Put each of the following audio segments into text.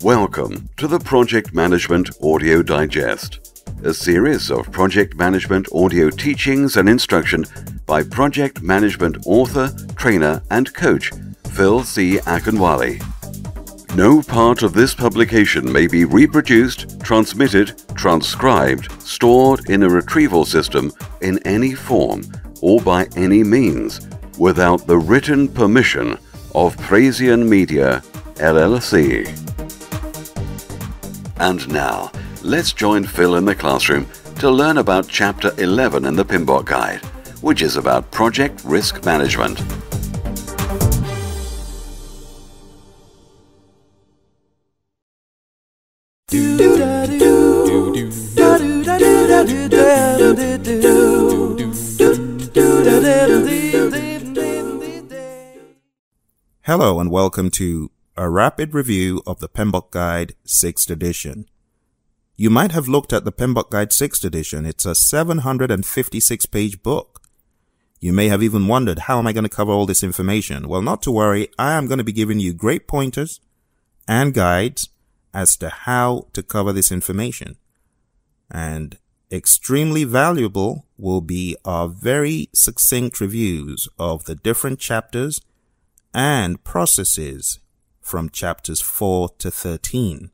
Welcome to the Project Management Audio Digest, a series of project management audio teachings and instruction by project management author, trainer, and coach Phil C. Akinwale. No part of this publication may be reproduced, transmitted, transcribed, stored in a retrieval system in any form or by any means without the written permission of Praizion Media, LLC. And now, let's join Phil in the classroom to learn about Chapter 11 in the PMBOK Guide, which is about project risk management. Hello and welcome to a rapid review of the PMBOK Guide 6th edition. You might have looked at the PMBOK Guide 6th edition. It's a 756-page book. You may have even wondered, how am I going to cover all this information? Well, not to worry. I am going to be giving you great pointers and guides as to how to cover this information. And extremely valuable will be our very succinct reviews of the different chapters and processes from chapters 4 to 13.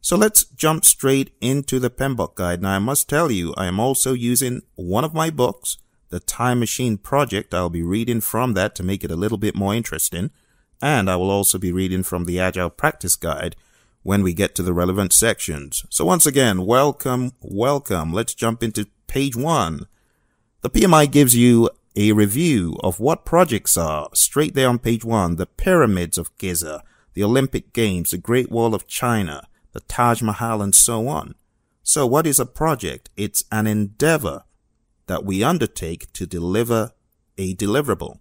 So let's jump straight into the PMBOK Guide. Now I must tell you, I am also using one of my books, The Time Machine Project. I'll be reading from that to make it a little bit more interesting. And I will also be reading from the Agile Practice Guide when we get to the relevant sections. So once again, welcome. Let's jump into page 1. The PMI gives you a review of what projects are straight there on page 1. The pyramids of Giza, the Olympic Games, the Great Wall of China, the Taj Mahal, and so on. So what is a project? It's an endeavor that we undertake to deliver a deliverable.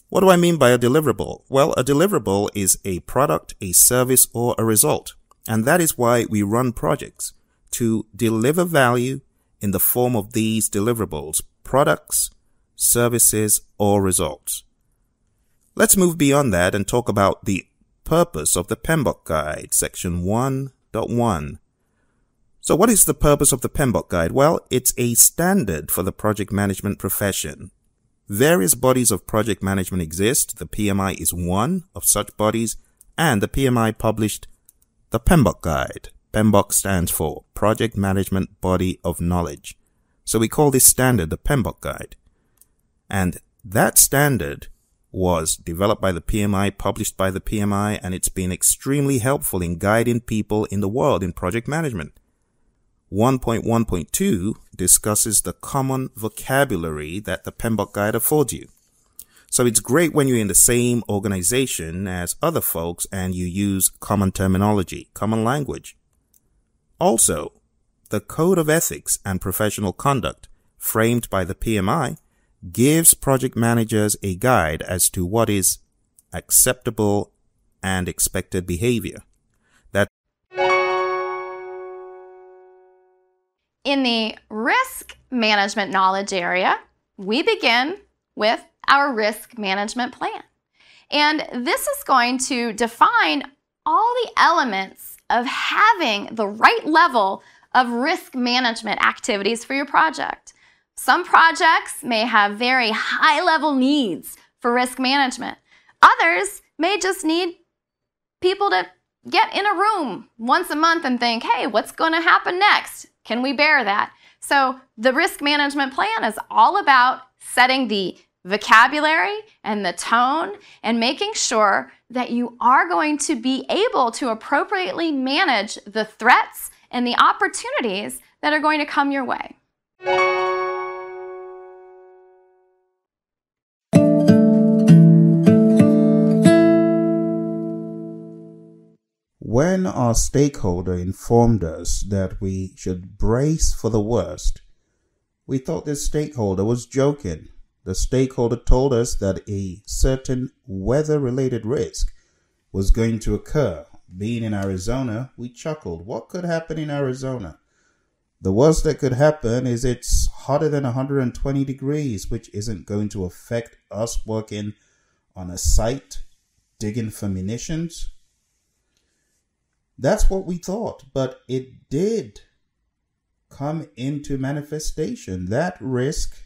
What do I mean by a deliverable? Well, a deliverable is a product, a service, or a result. And that is why we run projects, to deliver value in the form of these deliverables, products, services, or results. Let's move beyond that and talk about the purpose of the PMBOK Guide, section 1.1. So what is the purpose of the PMBOK Guide? Well, it's a standard for the project management profession. Various bodies of project management exist. The PMI is one of such bodies, and the PMI published the PMBOK Guide. PMBOK stands for Project Management Body of Knowledge. So we call this standard the PMBOK Guide. And that standard was developed by the PMI, published by the PMI, and it's been extremely helpful in guiding people in the world in project management. 1.1.2 discusses the common vocabulary that the PMBOK Guide affords you. So it's great when you're in the same organization as other folks and you use common terminology, common language. Also, the Code of Ethics and Professional Conduct, framed by the PMI, gives project managers a guide as to what is acceptable and expected behavior. In the risk management knowledge area, we begin with our risk management plan. And this is going to define all the elements of having the right level of risk management activities for your project. Some projects may have very high-level needs for risk management. Others may just need people to get in a room once a month and think, hey, what's going to happen next? Can we bear that? So the risk management plan is all about setting the vocabulary and the tone and making sure that you are going to be able to appropriately manage the threats and the opportunities that are going to come your way. When our stakeholder informed us that we should brace for the worst, we thought this stakeholder was joking. The stakeholder told us that a certain weather-related risk was going to occur. Being in Arizona, we chuckled. What could happen in Arizona? The worst that could happen is it's hotter than 120 degrees, which isn't going to affect us working on a site digging for munitions. That's what we thought, but it did come into manifestation. That risk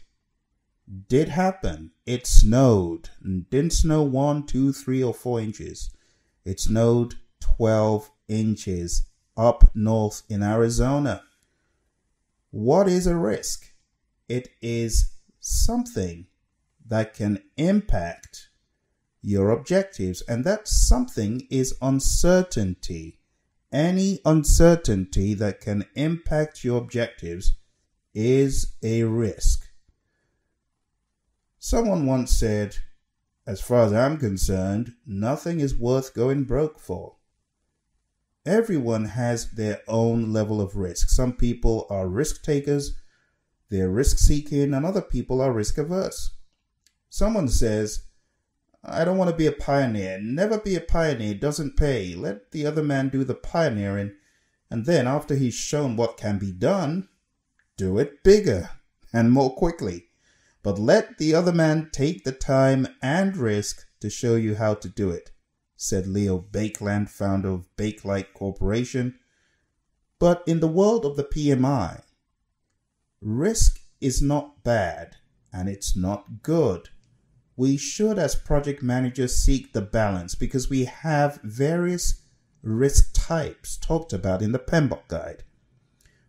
did happen. It snowed. It didn't snow 1, 2, 3, or 4 inches. It snowed 12 inches up north in Arizona. What is a risk? It is something that can impact your objectives, and that something is uncertainty. Any uncertainty that can impact your objectives is a risk. Someone once said, as far as I'm concerned, nothing is worth going broke for. Everyone has their own level of risk. Some people are risk takers, they're risk seeking, and other people are risk averse. Someone says, I don't want to be a pioneer. Never be a pioneer. It doesn't pay. Let the other man do the pioneering, and then after he's shown what can be done, do it bigger and more quickly. But let the other man take the time and risk to show you how to do it, said Leo Bakeland, founder of Bakelite Corporation. But in the world of the PMI, risk is not bad and it's not good. We should, as project managers, seek the balance because we have various risk types talked about in the PMBOK guide.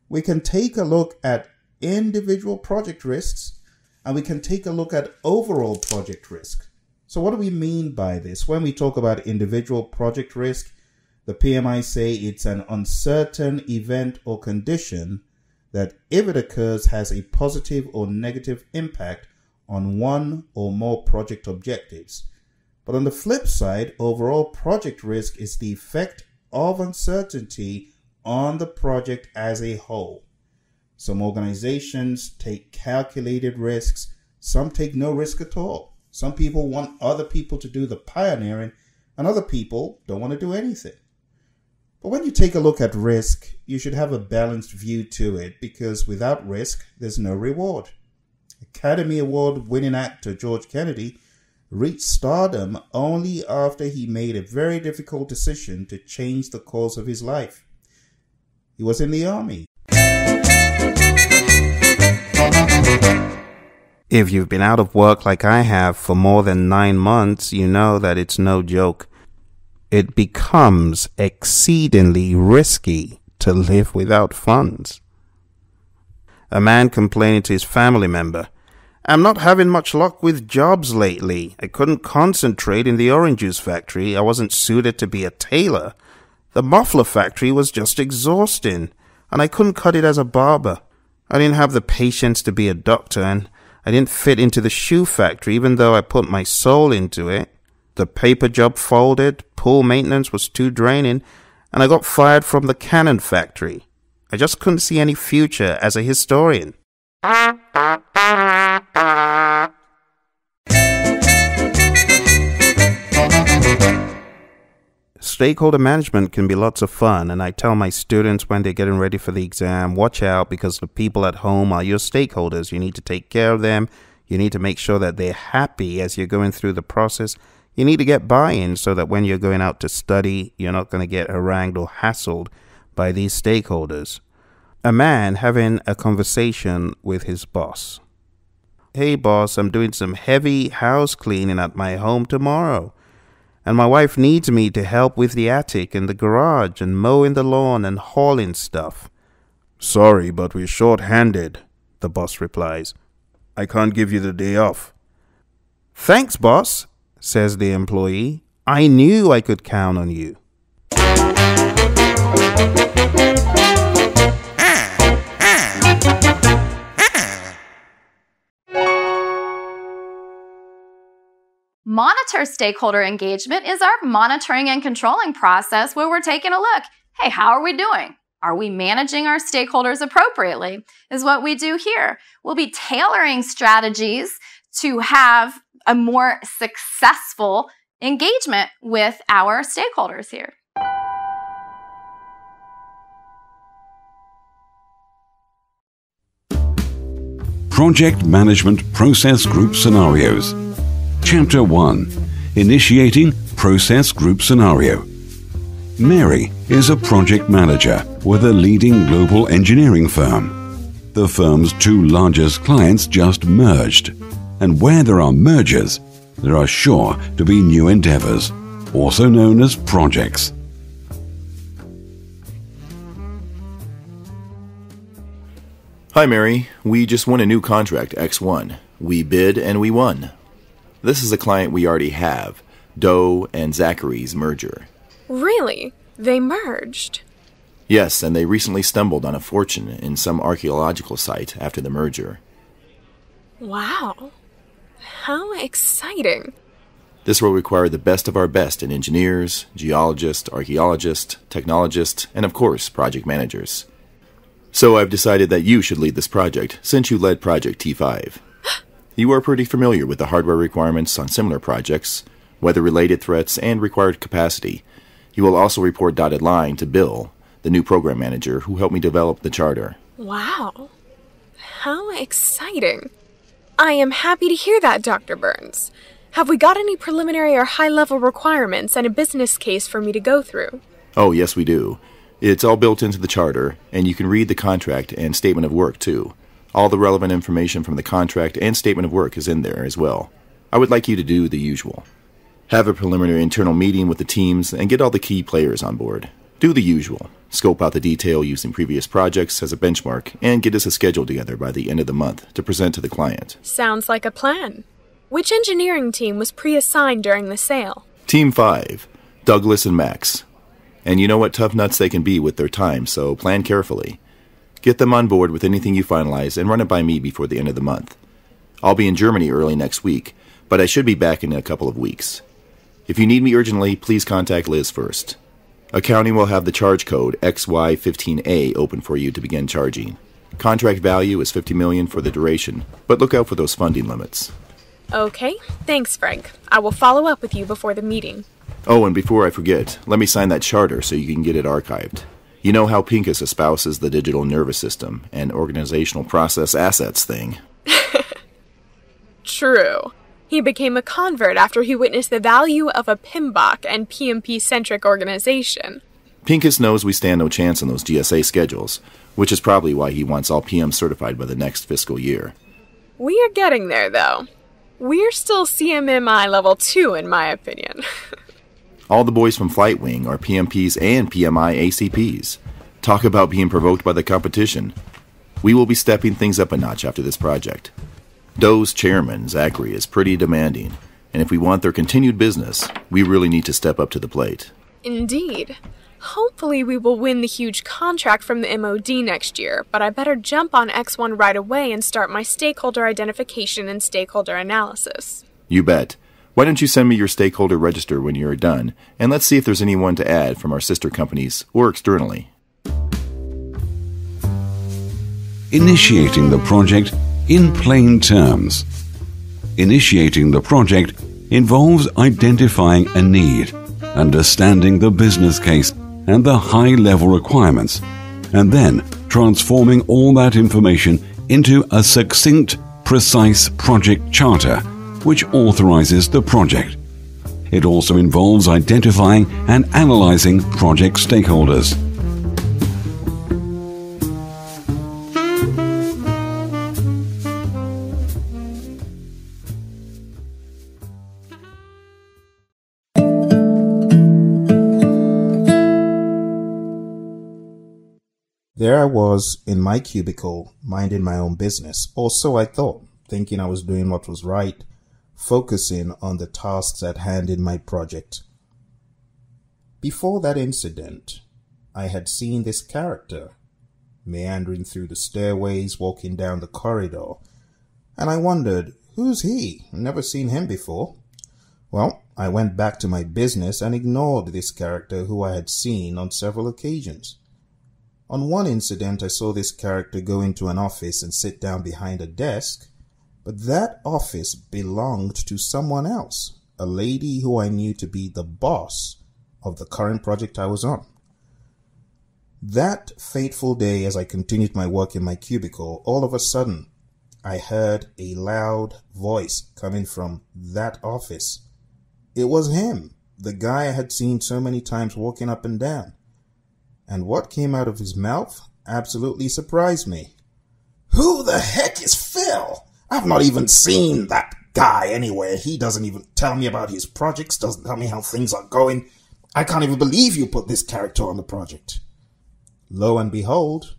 We can take a look at individual project risks, and we can take a look at overall project risk. So what do we mean by this? When we talk about individual project risk, the PMI say it's an uncertain event or condition that, if it occurs, has a positive or negative impact on one or more project objectives. But on the flip side, overall project risk is the effect of uncertainty on the project as a whole. Some organizations take calculated risks. Some take no risk at all. Some people want other people to do the pioneering, and other people don't want to do anything. But when you take a look at risk, you should have a balanced view to it, because without risk, there's no reward. Academy Award winning actor George Kennedy reached stardom only after he made a very difficult decision to change the course of his life. He was in the army. If you've been out of work like I have for more than 9 months, you know that it's no joke. It becomes exceedingly risky to live without funds. A man complaining to his family member, I'm not having much luck with jobs lately. I couldn't concentrate in the orange juice factory. I wasn't suited to be a tailor. The muffler factory was just exhausting, and I couldn't cut it as a barber. I didn't have the patience to be a doctor, and I didn't fit into the shoe factory even though I put my soul into it. The paper job folded, pool maintenance was too draining, and I got fired from the cannon factory. I just couldn't see any future as a historian. Stakeholder management can be lots of fun, and I tell my students when they're getting ready for the exam, watch out because the people at home are your stakeholders. You need to take care of them. You need to make sure that they're happy as you're going through the process. You need to get buy-in so that when you're going out to study, you're not going to get harangued or hassled by these stakeholders. A man having a conversation with his boss. Hey boss, I'm doing some heavy house cleaning at my home tomorrow, and my wife needs me to help with the attic and the garage and mowing the lawn and hauling stuff. Sorry, but we're short-handed, the boss replies. I can't give you the day off. Thanks, boss, says the employee. I knew I could count on you. Monitor stakeholder engagement is our monitoring and controlling process where we're taking a look. Hey, how are we doing? Are we managing our stakeholders appropriately? Is what we do here. We'll be tailoring strategies to have a more successful engagement with our stakeholders here. Project Management Process Group Scenarios. Chapter 1. Initiating Process Group Scenario. Mary is a project manager with a leading global engineering firm. The firm's two largest clients just merged, and where there are mergers, there are sure to be new endeavors, also known as projects. Hi, Mary. We just won a new contract, X1. We bid and we won. This is a client we already have, Doe and Zachary's merger. Really? They merged? Yes, and they recently stumbled on a fortune in some archaeological site after the merger. Wow. How exciting. This will require the best of our best in engineers, geologists, archaeologists, technologists, and of course, project managers. So I've decided that you should lead this project, since you led Project T5. You are pretty familiar with the hardware requirements on similar projects, weather-related threats, and required capacity. You will also report dotted line to Bill, the new program manager who helped me develop the charter. Wow. How exciting. I am happy to hear that, Dr. Burns. Have we got any preliminary or high-level requirements and a business case for me to go through? Oh, yes, we do. It's all built into the charter, and you can read the contract and statement of work, too. All the relevant information from the contract and statement of work is in there as well. I would like you to do the usual. Have a preliminary internal meeting with the teams and get all the key players on board. Do the usual. Scope out the detail using previous projects as a benchmark and get us a schedule together by the end of the month to present to the client. Sounds like a plan. Which engineering team was pre-assigned during the sale? Team 5, Douglas and Max. And you know what tough nuts they can be with their time, so plan carefully. Get them on board with anything you finalize and run it by me before the end of the month. I'll be in Germany early next week, but I should be back in a couple of weeks. If you need me urgently, please contact Liz first. Accounting will have the charge code XY15A open for you to begin charging. Contract value is $50 million for the duration, but look out for those funding limits. Okay, thanks, Frank. I will follow up with you before the meeting. Oh, and before I forget, let me sign that charter so you can get it archived. You know how Pincus espouses the digital nervous system and organizational process assets thing. True. He became a convert after he witnessed the value of a PMBOK and PMP-centric organization. Pincus knows we stand no chance on those GSA schedules, which is probably why he wants all PMs certified by the next fiscal year. We are getting there, though. We're still CMMI level 2, in my opinion. All the boys from Flight Wing are PMPs and PMI ACPs. Talk about being provoked by the competition. We will be stepping things up a notch after this project. Doe's chairman, Zachary, is pretty demanding, and if we want their continued business, we really need to step up to the plate. Indeed. Hopefully we will win the huge contract from the MOD next year, but I better jump on X1 right away and start my stakeholder identification and stakeholder analysis. You bet. Why don't you send me your stakeholder register when you're done, and let's see if there's anyone to add from our sister companies or externally. Initiating the project in plain terms. Initiating the project involves identifying a need, understanding the business case and the high-level requirements, and then transforming all that information into a succinct, precise project charter which authorizes the project. It also involves identifying and analyzing project stakeholders. There I was in my cubicle, minding my own business, or so I thought, thinking I was doing what was right, focusing on the tasks at hand in my project. Before that incident, I had seen this character meandering through the stairways, walking down the corridor, and I wondered, who's he? Never seen him before. Well, I went back to my business and ignored this character who I had seen on several occasions. On one incident, I saw this character go into an office and sit down behind a desk, but that office belonged to someone else, a lady who I knew to be the boss of the current project I was on. That fateful day, as I continued my work in my cubicle, all of a sudden, I heard a loud voice coming from that office. It was him, the guy I had seen so many times walking up and down. And what came out of his mouth absolutely surprised me. Who the heck is Phil? I've not even seen that guy anywhere. He doesn't even tell me about his projects, doesn't tell me how things are going. I can't even believe you put this character on the project. Lo and behold,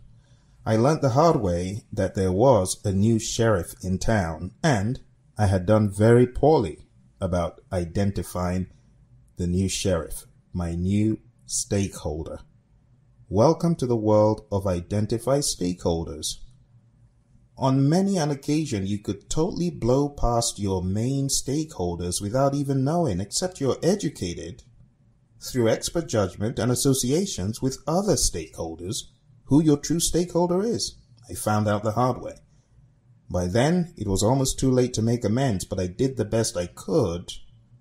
I learnt the hard way that there was a new sheriff in town, and I had done very poorly about identifying the new sheriff, my new stakeholder. Welcome to the world of Identify Stakeholders. On many an occasion, you could totally blow past your main stakeholders without even knowing, except you're educated through expert judgment and associations with other stakeholders who your true stakeholder is. I found out the hard way. By then, it was almost too late to make amends, but I did the best I could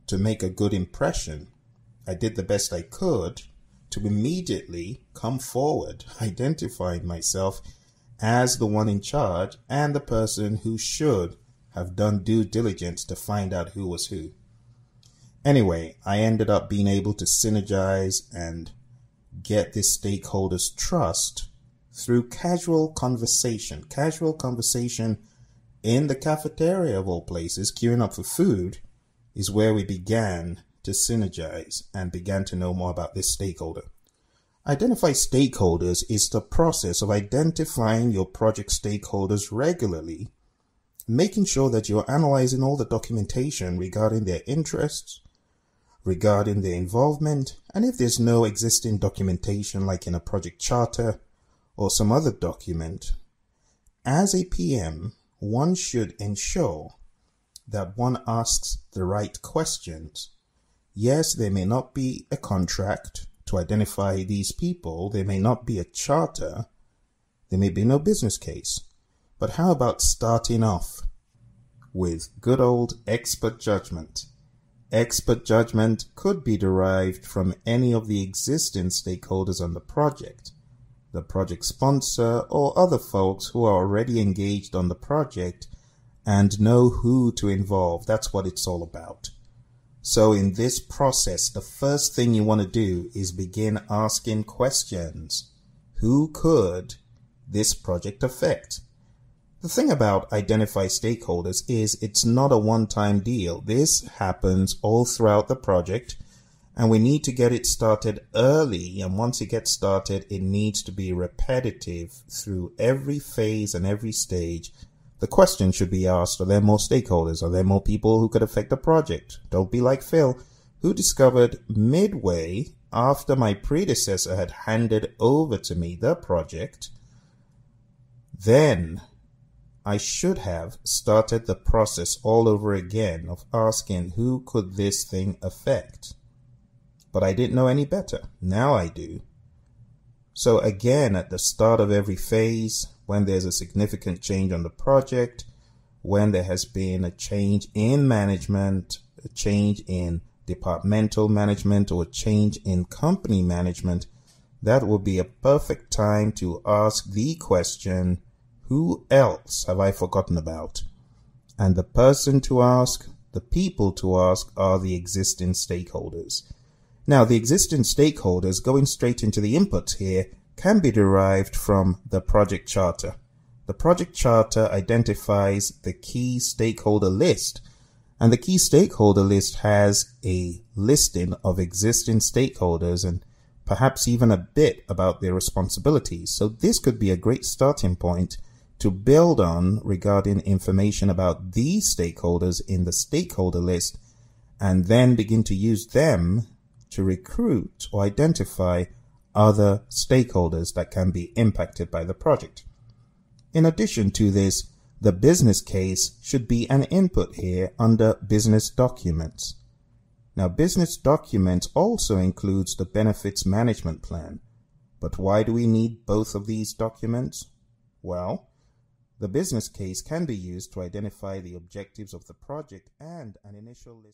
to make a good impression. I did the best I could to immediately come forward, identifying myself as the one in charge and the person who should have done due diligence to find out who was who. Anyway, I ended up being able to synergize and get this stakeholder's trust through casual conversation in the cafeteria of all places, queuing up for food, is where we began to synergize and began to know more about this stakeholder. Identify Stakeholders is the process of identifying your project stakeholders regularly, making sure that you're analyzing all the documentation regarding their interests, regarding their involvement, and if there's no existing documentation like in a project charter or some other document, as a PM, one should ensure that one asks the right questions. Yes, there may not be a contract to identify these people. There may not be a charter. There may be no business case. But how about starting off with good old expert judgment? Expert judgment could be derived from any of the existing stakeholders on the project sponsor, or other folks who are already engaged on the project and know who to involve. That's what it's all about. So in this process, the first thing you want to do is begin asking questions. Who could this project affect? The thing about Identify Stakeholders is it's not a one-time deal. This happens all throughout the project, and we need to get it started early. And once it gets started, it needs to be repetitive through every phase and every stage. The question should be asked, are there more stakeholders? Are there more people who could affect the project? Don't be like Phil, who discovered midway after my predecessor had handed over to me the project. Then I should have started the process all over again of asking who could this thing affect. But I didn't know any better. Now I do. So again, at the start of every phase, when there's a significant change on the project, when there has been a change in management, a change in departmental management, or a change in company management, that will be a perfect time to ask the question, who else have I forgotten about? And the person to ask, the people to ask, are the existing stakeholders. Now, the existing stakeholders, going straight into the inputs here, can be derived from the project charter. The project charter identifies the key stakeholder list, and the key stakeholder list has a listing of existing stakeholders and perhaps even a bit about their responsibilities. So this could be a great starting point to build on regarding information about these stakeholders in the stakeholder list, and then begin to use them to recruit or identify other stakeholders that can be impacted by the project. In addition to this, the business case should be an input here under business documents. Now, business documents also includes the benefits management plan. But why do we need both of these documents? Well, the business case can be used to identify the objectives of the project and an initial list.